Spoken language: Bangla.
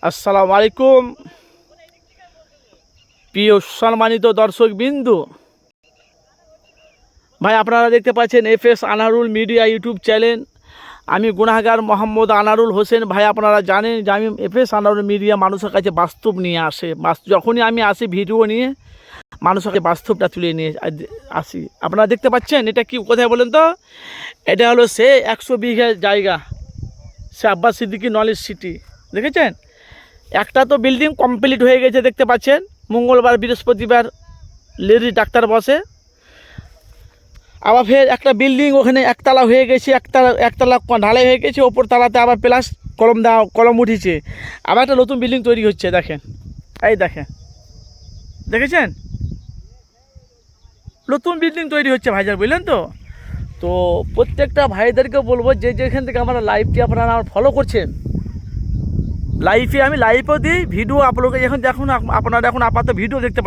আসসালামু আলাইকুম প্রিয় সম্মানিত দর্শক বিন্দু ভাই, আপনারা দেখতে পাচ্ছেন FS Anarul media YouTube channel. আমি গুনাহগার মোহাম্মদ আনারুল হোসেন। ভাই, আপনারা জানেন যে আমি এফএস আনারুল মিডিয়া মানুষের কাছে বাস্তব নিয়ে আসে। যখনই আমি আসি ভিডিও নিয়ে মানুষের কাছে বাস্তবটা তুলে নিয়ে আসি। আপনারা দেখতে পাচ্ছেন এটা কি কোথায় বলেন তো? এটা হলো সে 100 বিঘা জায়গা, সে আব্বাস সিদ্দিকী নলেজ সিটি। দেখেছেন, একটা তো বিল্ডিং কমপ্লিট হয়ে গেছে দেখতে পাচ্ছেন। মঙ্গলবার বৃহস্পতিবার লেডি ডাক্তার বসে। আবার ফের একটা বিল্ডিং ওখানে একতলা হয়ে গেছে, একতলা ঢালাই হয়ে গেছে, ওপর তলাতে আবার প্লাস কলম উঠিছে। আবার একটা নতুন বিল্ডিং তৈরি হচ্ছে, দেখেন, এই দেখেন, দেখেছেন, নতুন বিল্ডিং তৈরি হচ্ছে ভাইজান, বুঝলেন তো? তো প্রত্যেকটা ভাইদেরকে বলবো যে যেখান থেকে আমরা লাইভটি আপনারা ফলো করছেন, লাইভে আমি লাইভও দিই ভিডিও আপলোডে। এখন দেখুন আপনারা এখন আপাতত ভিডিও দেখতে